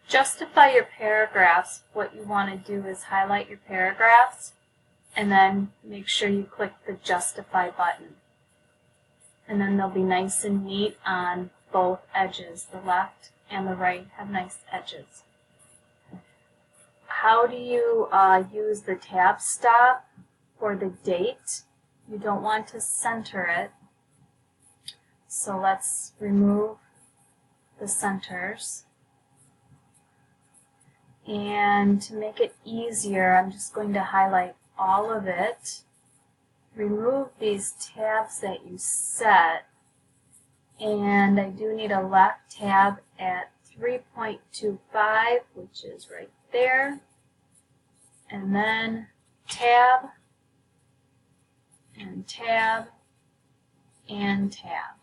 justify your paragraphs, what you want to do is highlight your paragraphs and then make sure you click the Justify button. And then they'll be nice and neat on both edges. The left and the right have nice edges. How do you use the tab stop for the date? You don't want to center it. So let's remove the centers. And to make it easier, I'm just going to highlight all of it. Remove these tabs that you set. And I do need a left tab at 3.25, which is right there. And then tab, and tab, and tab.